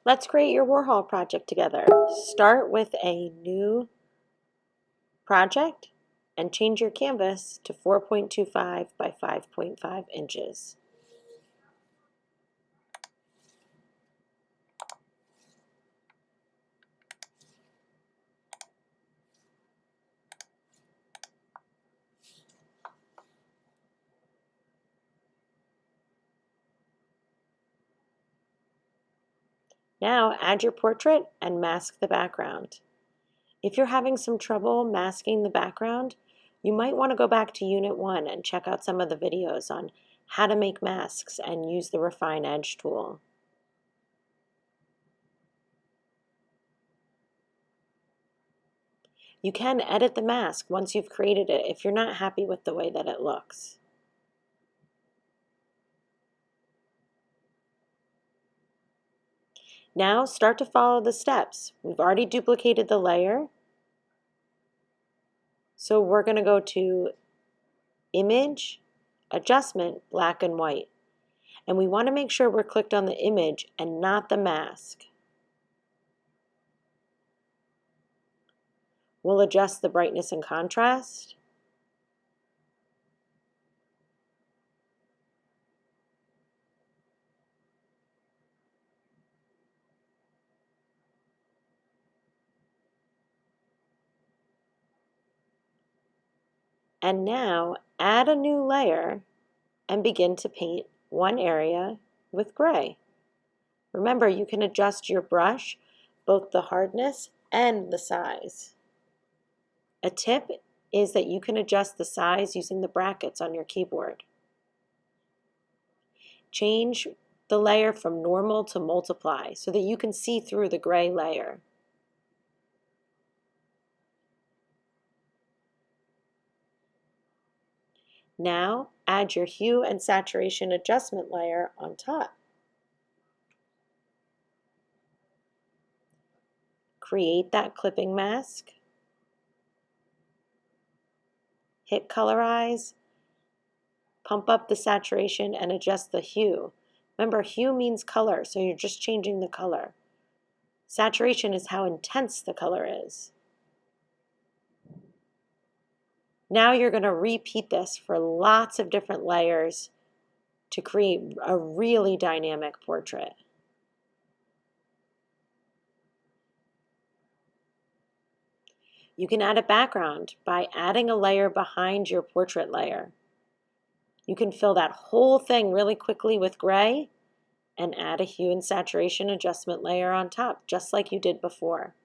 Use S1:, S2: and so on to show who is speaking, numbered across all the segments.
S1: Let's create your Warhol project together. Start with a new project and change your canvas to 4.25 by 5.5 inches. Now add your portrait and mask the background. If you're having some trouble masking the background, you might want to go back to Unit 1 and check out some of the videos on how to make masks and use the Refine Edge tool. You can edit the mask once you've created it if you're not happy with the way that it looks. Now start to follow the steps. We've already duplicated the layer. So we're going to go to Image, Adjustment, Black and White. And we want to make sure we're clicked on the image and not the mask. We'll adjust the brightness and contrast. And now add a new layer and begin to paint one area with gray. Remember, you can adjust your brush, both the hardness and the size. A tip is that you can adjust the size using the brackets on your keyboard. Change the layer from normal to multiply so that you can see through the gray layer. Now add your hue and saturation adjustment layer on top. Create that clipping mask. Hit colorize, pump up the saturation and adjust the hue. Remember, hue means color, so you're just changing the color. Saturation is how intense the color is. Now you're going to repeat this for lots of different layers to create a really dynamic portrait. You can add a background by adding a layer behind your portrait layer. You can fill that whole thing really quickly with gray and add a hue and saturation adjustment layer on top, just like you did before.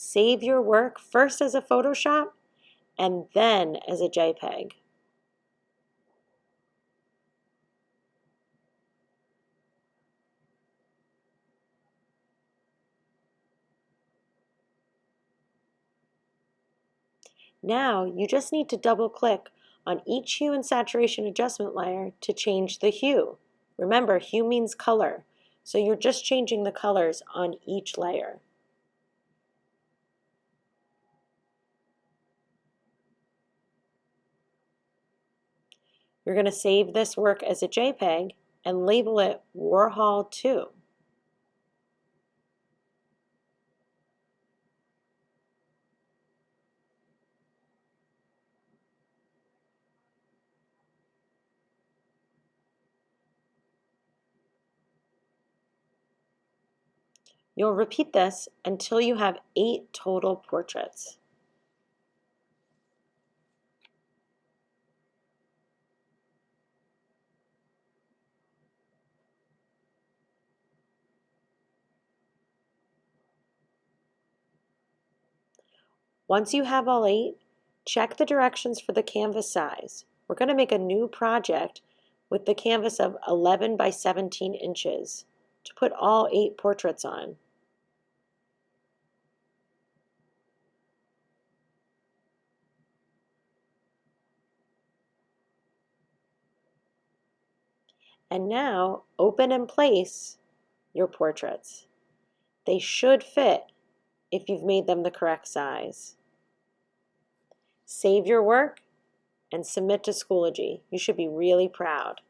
S1: Save your work first as a Photoshop and then as a JPEG. Now you just need to double click on each hue and saturation adjustment layer to change the hue. Remember, hue means color, so you're just changing the colors on each layer. You're going to save this work as a JPEG and label it Warhol 2. You'll repeat this until you have 8 total portraits. Once you have all 8, check the directions for the canvas size. We're going to make a new project with the canvas of 11 by 17 inches to put all 8 portraits on. And now open and place your portraits. They should fit if you've made them the correct size. Save your work and submit to Schoology. You should be really proud.